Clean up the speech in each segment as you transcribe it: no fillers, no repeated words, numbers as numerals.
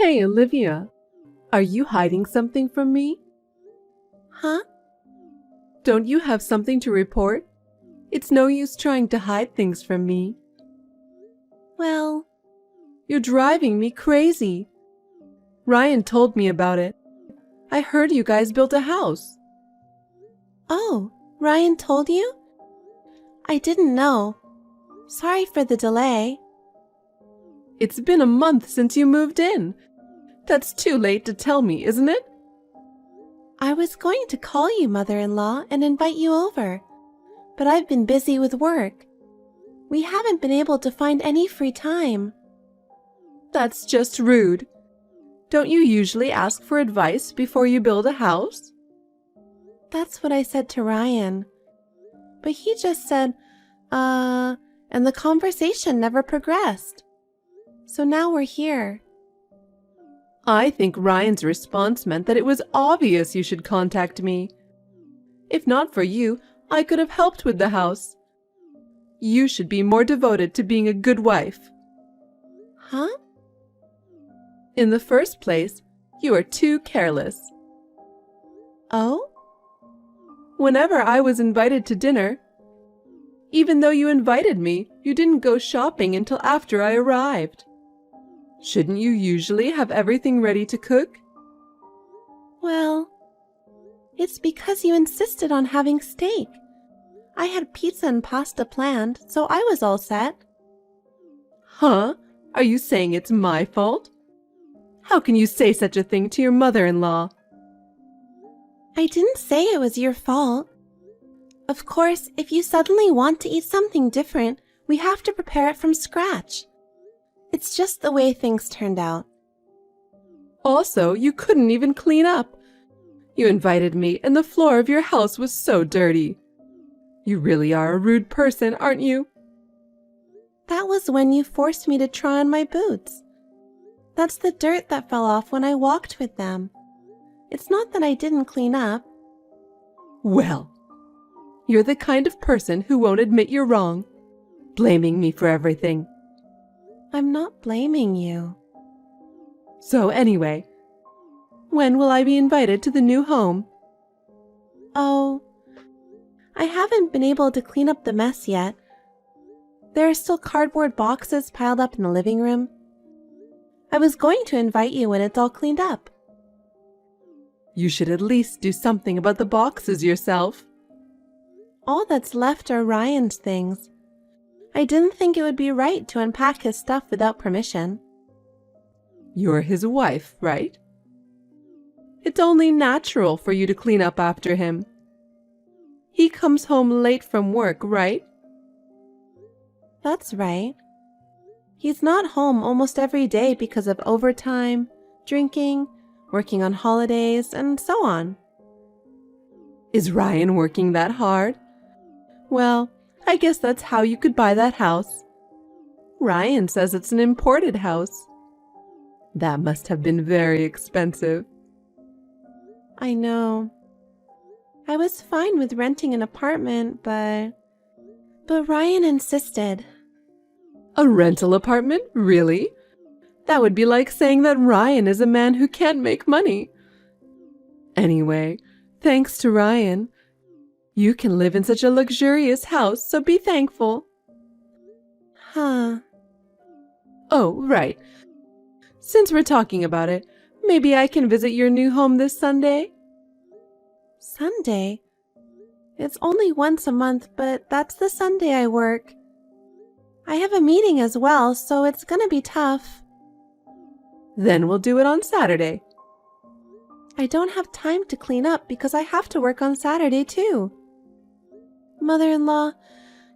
Hey, Olivia, are you hiding something from me? Huh? Don't you have something to report? It's no use trying to hide things from me. Well, You're driving me crazy. Ryan told me about it. I heard you guys built a house. oh, Ryan told you? I didn't know. Sorry for the delay. It's been a month since you moved in. That's too late to tell me, isn't it? I was going to call you, mother-in-law, and invite you over, but I've been busy with work. We haven't been able to find any free time. That's just rude. Don't you usually ask for advice before you build a house? That's what I said to Ryan. But he just said, and the conversation never progressed. So now we're here. I think Ryan's response meant that it was obvious you should contact me. If not for you, I could have helped with the house. You should be more devoted to being a good wife. Huh? In the first place, you are too careless. Oh? Whenever I was invited to dinner, even though you invited me, you didn't go shopping until after I arrived. Shouldn't you usually have everything ready to cook? Well, it's because you insisted on having steak. I had pizza and pasta planned, so I was all set. Huh? Are you saying it's my fault? How can you say such a thing to your mother-in-law? I didn't say it was your fault. Of course, if you suddenly want to eat something different, we have to prepare it from scratch. It's just the way things turned out. Also, you couldn't even clean up. You invited me, and the floor of your house was so dirty. You really are a rude person, aren't you? That was when you forced me to try on my boots. That's the dirt that fell off when I walked with them. It's not that I didn't clean up. Well, you're the kind of person who won't admit you're wrong, blaming me for everything. I'm not blaming you. So anyway, when will I be invited to the new home? Oh, I haven't been able to clean up the mess yet. There are still cardboard boxes piled up in the living room. I was going to invite you when it's all cleaned up. You should at least do something about the boxes yourself. All that's left are Ryan's things. I didn't think it would be right to unpack his stuff without permission. You're his wife, right? It's only natural for you to clean up after him. He comes home late from work, right? That's right. He's not home almost every day because of overtime, drinking, working on holidays, and so on. Is Ryan working that hard? Well, I guess that's how you could buy that house. Ryan says it's an imported house. That must have been very expensive. I know. I was fine with renting an apartment, but Ryan insisted. A rental apartment? Really? That would be like saying that Ryan is a man who can't make money. Anyway, thanks to Ryan, you can live in such a luxurious house, so be thankful. Huh. Oh, right. Since we're talking about it, maybe I can visit your new home this Sunday? Sunday? It's only once a month, but that's the Sunday I work. I have a meeting as well, so it's gonna be tough. Then we'll do it on Saturday. I don't have time to clean up because I have to work on Saturday too. Mother-in-law,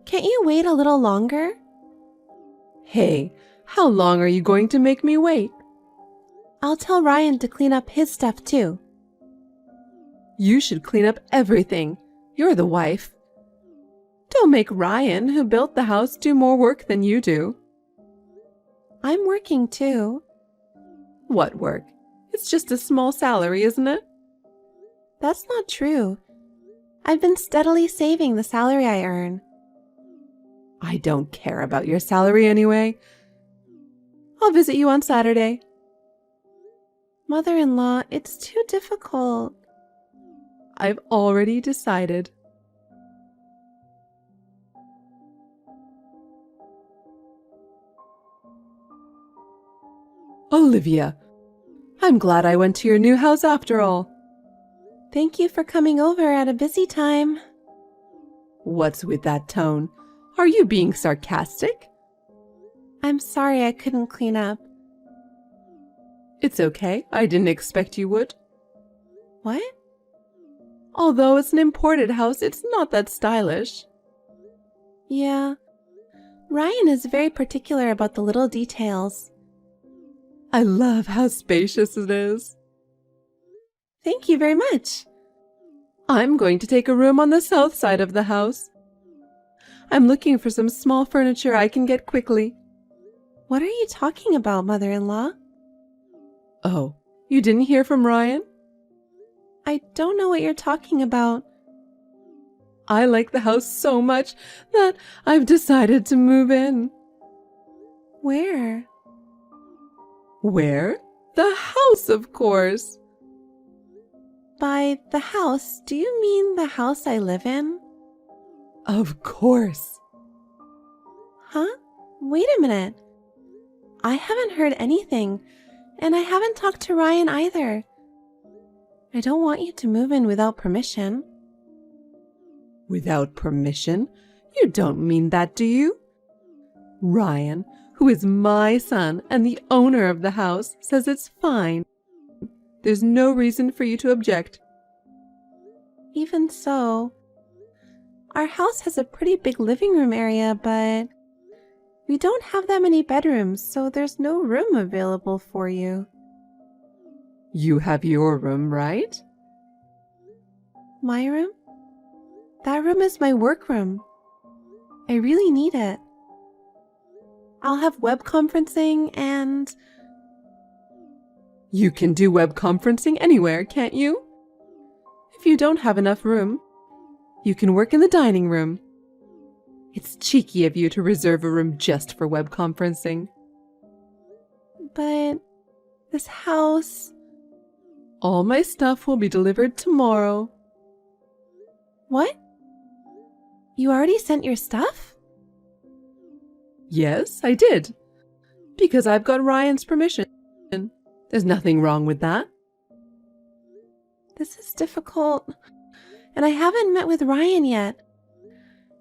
can't you wait a little longer? Hey, how long are you going to make me wait? I'll tell Ryan to clean up his stuff too. You should clean up everything. You're the wife. Don't make Ryan, who built the house, do more work than you do. I'm working too. What work? It's just a small salary, isn't it? That's not true. I've been steadily saving the salary I earn. I don't care about your salary anyway. I'll visit you on Saturday. Mother-in-law, it's too difficult. I've already decided. Olivia, I'm glad I went to your new house after all. Thank you for coming over at a busy time. What's with that tone? Are you being sarcastic? I'm sorry I couldn't clean up. It's okay. I didn't expect you would. What? Although it's an imported house, it's not that stylish. Yeah. Ryan is very particular about the little details. I love how spacious it is. Thank you very much. I'm going to take a room on the south side of the house. I'm looking for some small furniture I can get quickly. What are you talking about, mother-in-law? Oh, you didn't hear from Ryan? I don't know what you're talking about. I like the house so much that I've decided to move in. Where? Where? The house, of course. By the house, do you mean the house I live in? Of course. Huh? Wait a minute. I haven't heard anything, and I haven't talked to Ryan either. I don't want you to move in without permission. Without permission? You don't mean that, do you? Ryan, who is my son and the owner of the house, says it's fine. There's no reason for you to object. Even so, our house has a pretty big living room area, but we don't have that many bedrooms, so there's no room available for you. You have your room, right? My room? That room is my work room. I really need it. I'll have web conferencing and... You can do web conferencing anywhere, can't you? If you don't have enough room, you can work in the dining room. It's cheeky of you to reserve a room just for web conferencing. But this house... All my stuff will be delivered tomorrow. What? You already sent your stuff? Yes, I did. Because I've got Ryan's permission. There's nothing wrong with that. This is difficult, and I haven't met with Ryan yet.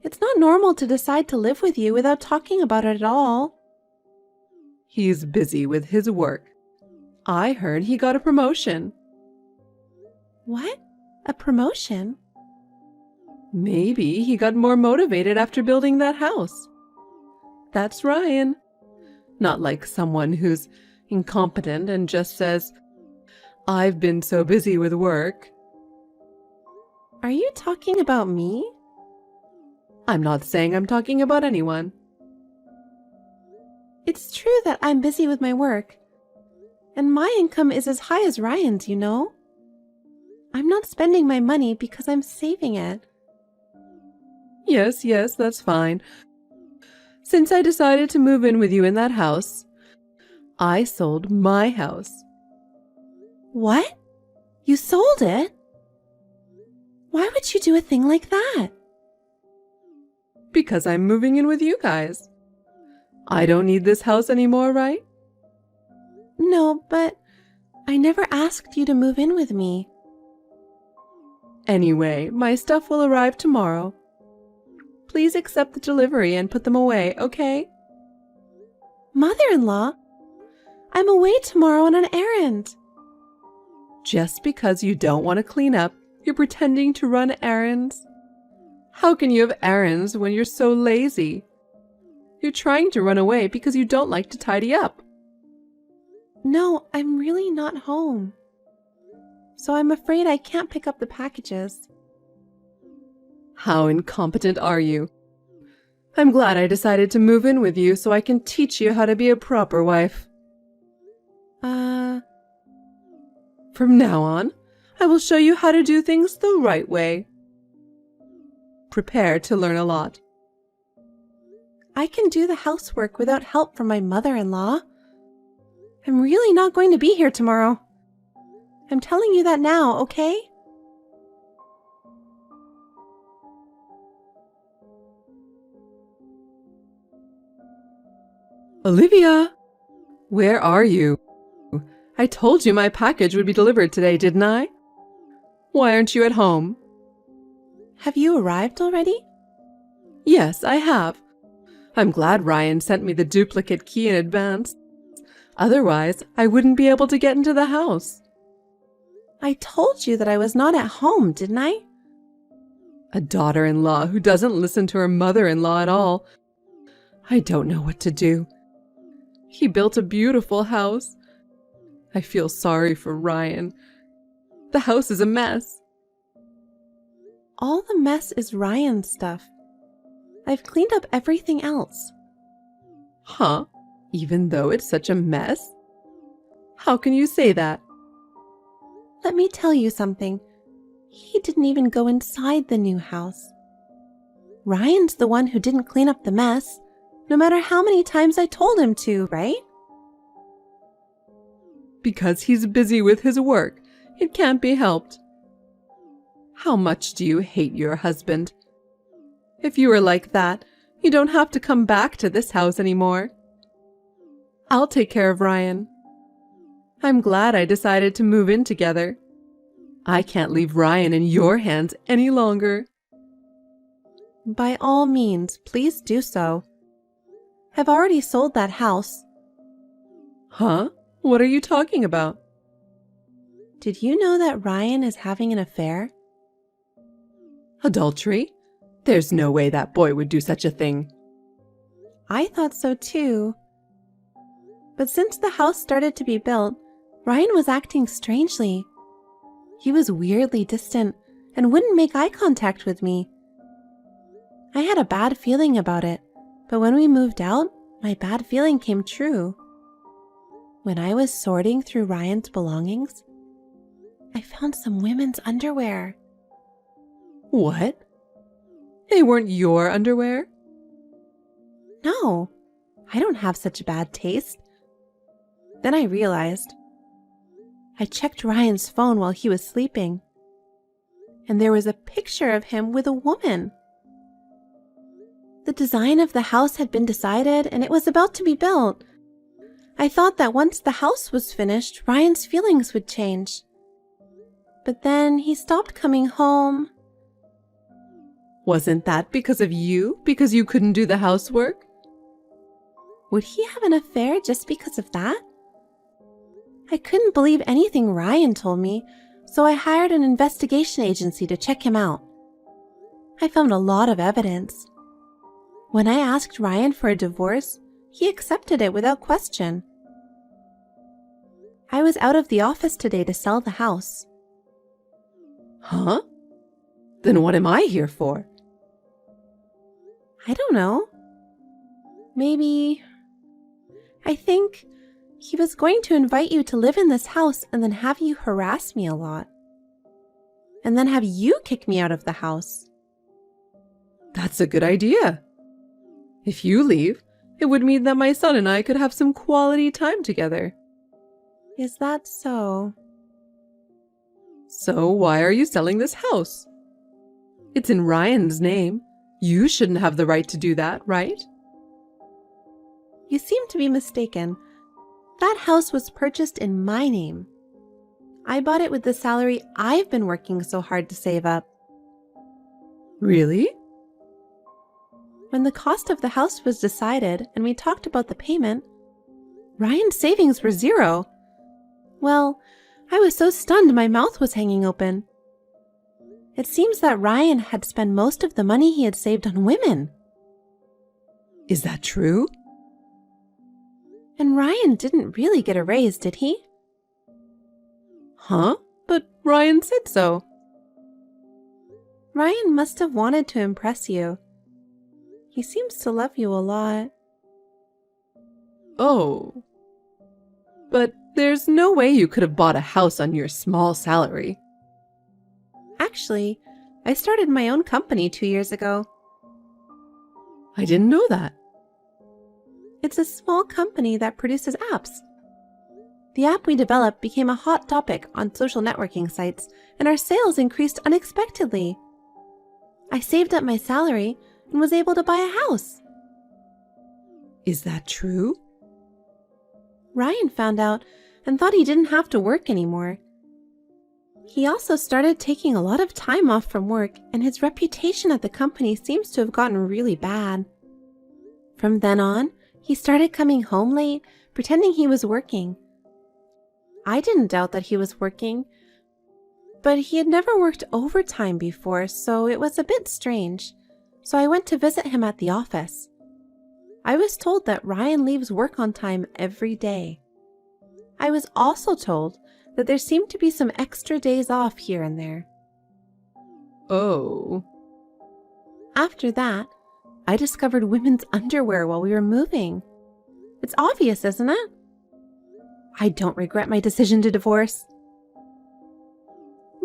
It's not normal to decide to live with you without talking about it at all. He's busy with his work. I heard he got a promotion. What? A promotion? Maybe he got more motivated after building that house. That's Ryan. Not like someone who's incompetent and just says, I've been so busy with work. Are you talking about me? I'm not saying I'm talking about anyone. It's true that I'm busy with my work, and my income is as high as Ryan's, you know? I'm not spending my money because I'm saving it. Yes, that's fine. Since I decided to move in with you in that house, I sold my house. What? You sold it? Why would you do a thing like that? Because I'm moving in with you guys. I don't need this house anymore, right? No, but I never asked you to move in with me. Anyway, my stuff will arrive tomorrow. Please accept the delivery and put them away, okay? Mother-in-law, I'm away tomorrow on an errand. Just because you don't want to clean up, you're pretending to run errands? How can you have errands when you're so lazy? You're trying to run away because you don't like to tidy up. No, I'm really not home. So I'm afraid I can't pick up the packages. How incompetent are you? I'm glad I decided to move in with you so I can teach you how to be a proper wife. From now on, I will show you how to do things the right way. Prepare to learn a lot. I can do the housework without help from my mother-in-law. I'm really not going to be here tomorrow. I'm telling you that now, okay? Olivia! Where are you? I told you my package would be delivered today, didn't I? Why aren't you at home? Have you arrived already? Yes, I have. I'm glad Ryan sent me the duplicate key in advance. Otherwise, I wouldn't be able to get into the house. I told you that I was not at home, didn't I? A daughter-in-law who doesn't listen to her mother-in-law at all. I don't know what to do. He built a beautiful house. I feel sorry for Ryan. The house is a mess. All the mess is Ryan's stuff. I've cleaned up everything else. Huh? Even though it's such a mess? How can you say that? Let me tell you something. He didn't even go inside the new house. Ryan's the one who didn't clean up the mess, no matter how many times I told him to, right? Because he's busy with his work. It can't be helped. How much do you hate your husband? If you were like that, you don't have to come back to this house anymore. I'll take care of Ryan. I'm glad I decided to move in together. I can't leave Ryan in your hands any longer. By all means, please do so. I've already sold that house. Huh? What are you talking about? Did you know that Ryan is having an affair? Adultery? There's no way that boy would do such a thing. I thought so too. But since the house started to be built, Ryan was acting strangely. He was weirdly distant and wouldn't make eye contact with me. I had a bad feeling about it, but when we moved out, my bad feeling came true. When I was sorting through Ryan's belongings, I found some women's underwear. What? They weren't your underwear? No, I don't have such bad taste. Then I realized. I checked Ryan's phone while he was sleeping, and there was a picture of him with a woman. The design of the house had been decided and it was about to be built. I thought that once the house was finished, Ryan's feelings would change. But then he stopped coming home. Wasn't that because of you? Because you couldn't do the housework? Would he have an affair just because of that? I couldn't believe anything Ryan told me, so I hired an investigation agency to check him out. I found a lot of evidence. When I asked Ryan for a divorce, he accepted it without question. I was out of the office today to sell the house. Huh? Then what am I here for? I don't know. Maybe... I think he was going to invite you to live in this house and then have you harass me a lot. And then have you kick me out of the house. That's a good idea. If you leave, it would mean that my son and I could have some quality time together. Is that so? So why are you selling this house? It's in Ryan's name. You shouldn't have the right to do that, right? You seem to be mistaken. That house was purchased in my name. I bought it with the salary I've been working so hard to save up. Really? When the cost of the house was decided and we talked about the payment, Ryan's savings were zero. Well, I was so stunned my mouth was hanging open. It seems that Ryan had spent most of the money he had saved on women. Is that true? And Ryan didn't really get a raise, did he? Huh? But Ryan said so. Ryan must have wanted to impress you. He seems to love you a lot. Oh. But there's no way you could have bought a house on your small salary. Actually, I started my own company 2 years ago. I didn't know that. It's a small company that produces apps. The app we developed became a hot topic on social networking sites, and our sales increased unexpectedly. I saved up my salary and was able to buy a house. Is that true? Ryan found out and thought he didn't have to work anymore. He also started taking a lot of time off from work, and his reputation at the company seems to have gotten really bad. From then on, he started coming home late, pretending he was working. I didn't doubt that he was working, but he had never worked overtime before, so it was a bit strange. So I went to visit him at the office. I was told that Ryan leaves work on time every day. I was also told that there seemed to be some extra days off here and there. Oh. After that, I discovered women's underwear while we were moving. It's obvious, isn't it? I don't regret my decision to divorce.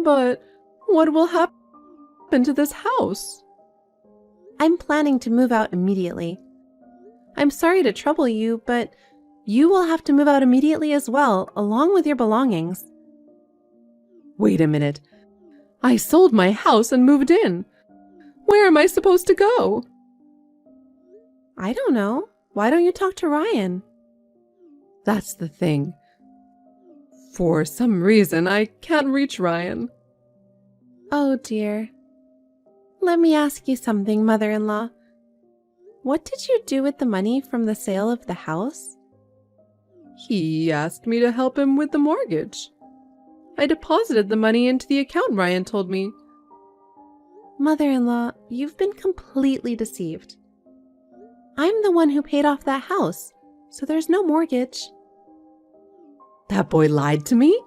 But what will happen to this house? I'm planning to move out immediately. I'm sorry to trouble you, but you will have to move out immediately as well, along with your belongings. Wait a minute. I sold my house and moved in. Where am I supposed to go? I don't know. Why don't you talk to Ryan? That's the thing. For some reason, I can't reach Ryan. Oh dear. Let me ask you something, mother-in-law. What did you do with the money from the sale of the house? He asked me to help him with the mortgage. I deposited the money into the account Ryan told me. Mother-in-law, you've been completely deceived. I'm the one who paid off that house, so there's no mortgage. That boy lied to me?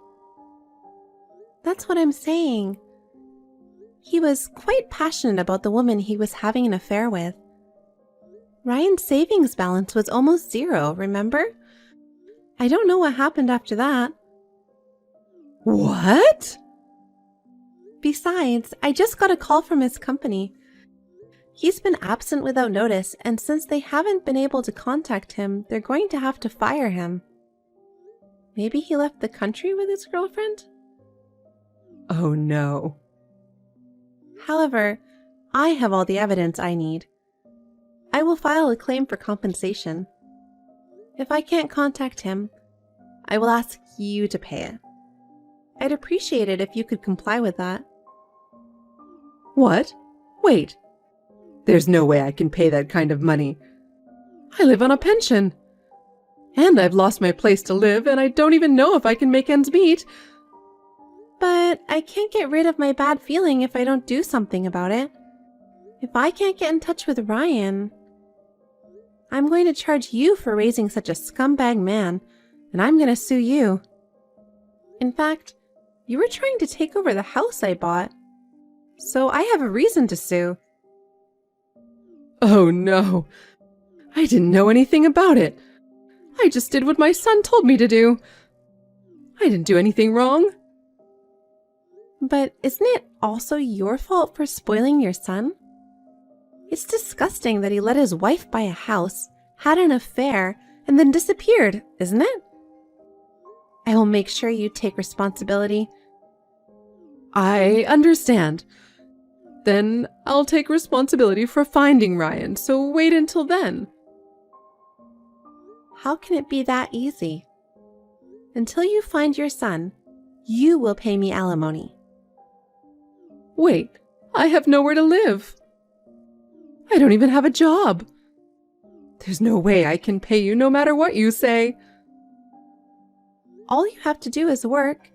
That's what I'm saying. He was quite passionate about the woman he was having an affair with. Ryan's savings balance was almost zero, remember? I don't know what happened after that. What? Besides, I just got a call from his company. He's been absent without notice, and since they haven't been able to contact him, they're going to have to fire him. Maybe he left the country with his girlfriend? Oh no. However, I have all the evidence I need. I will file a claim for compensation. If I can't contact him, I will ask you to pay it. I'd appreciate it if you could comply with that. What? Wait. There's no way I can pay that kind of money. I live on a pension. And I've lost my place to live, and I don't even know if I can make ends meet. But I can't get rid of my bad feeling if I don't do something about it. If I can't get in touch with Ryan, I'm going to charge you for raising such a scumbag man, and I'm going to sue you. In fact, you were trying to take over the house I bought, so I have a reason to sue. Oh no. I didn't know anything about it. I just did what my son told me to do. I didn't do anything wrong. But isn't it also your fault for spoiling your son? It's disgusting that he let his wife buy a house, had an affair, and then disappeared, isn't it? I will make sure you take responsibility. I understand. Then I'll take responsibility for finding Ryan, so wait until then. How can it be that easy? Until you find your son, you will pay me alimony. Wait, I have nowhere to live. I don't even have a job. There's no way I can pay you no matter what you say. All you have to do is work.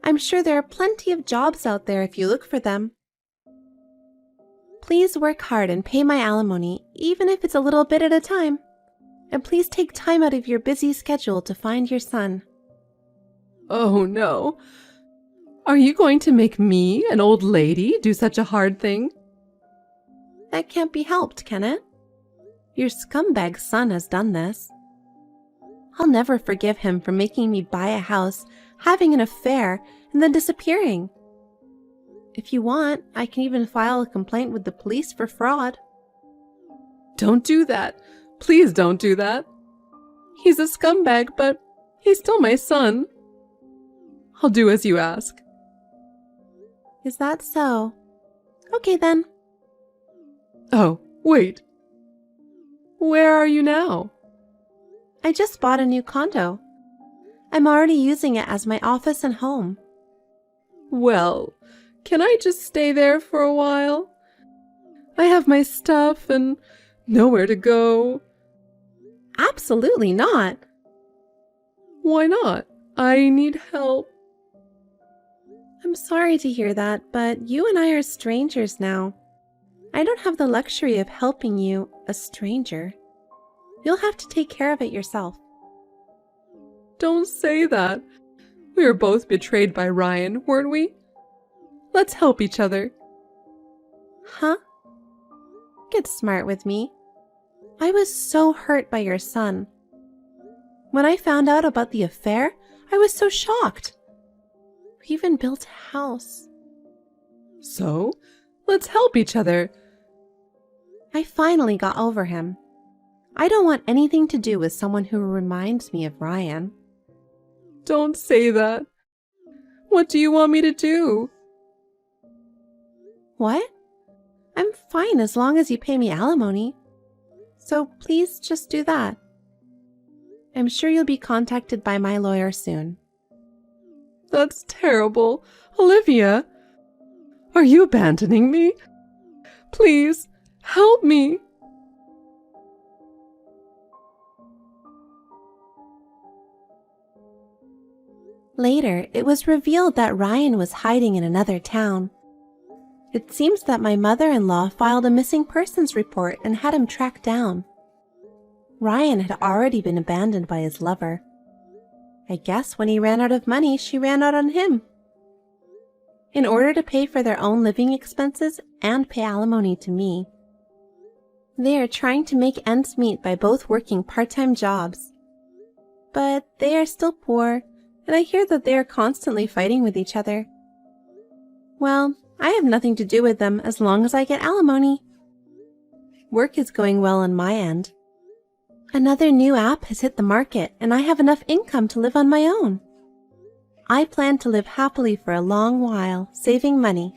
I'm sure there are plenty of jobs out there if you look for them. Please work hard and pay my alimony, even if it's a little bit at a time. And please take time out of your busy schedule to find your son. Oh no. Are you going to make me, an old lady, do such a hard thing? That can't be helped, can it? Your scumbag son has done this. I'll never forgive him for making me buy a house, having an affair, and then disappearing. If you want, I can even file a complaint with the police for fraud. Don't do that. Please don't do that. He's a scumbag, but He's still my son. I'll do as you ask. Is that so? Okay then. Oh, wait. Where are you now? I just bought a new condo. I'm already using it as my office and home. Well, can I just stay there for a while? I have my stuff and nowhere to go. Absolutely not. Why not? I need help. I'm sorry to hear that, but you and I are strangers now. I don't have the luxury of helping you, a stranger. You'll have to take care of it yourself. Don't say that. We were both betrayed by Ryan, weren't we? Let's help each other. Huh? Get smart with me. I was so hurt by your son. When I found out about the affair, I was so shocked. We even built a house. So, let's help each other. I finally got over him. I don't want anything to do with someone who reminds me of Ryan. Don't say that. What do you want me to do? What? I'm fine as long as you pay me alimony. So please just do that. I'm sure you'll be contacted by my lawyer soon. That's terrible. Olivia, are you abandoning me? Please, help me. Later, it was revealed that Ryan was hiding in another town. It seems that my mother-in-law filed a missing persons report and had him tracked down. Ryan had already been abandoned by his lover. I guess when he ran out of money, she ran out on him. In order to pay for their own living expenses and pay alimony to me. They are trying to make ends meet by both working part-time jobs. But they are still poor, and I hear that they are constantly fighting with each other. Well, I have nothing to do with them as long as I get alimony. Work is going well on my end. Another new app has hit the market, and I have enough income to live on my own. I plan to live happily for a long while, saving money.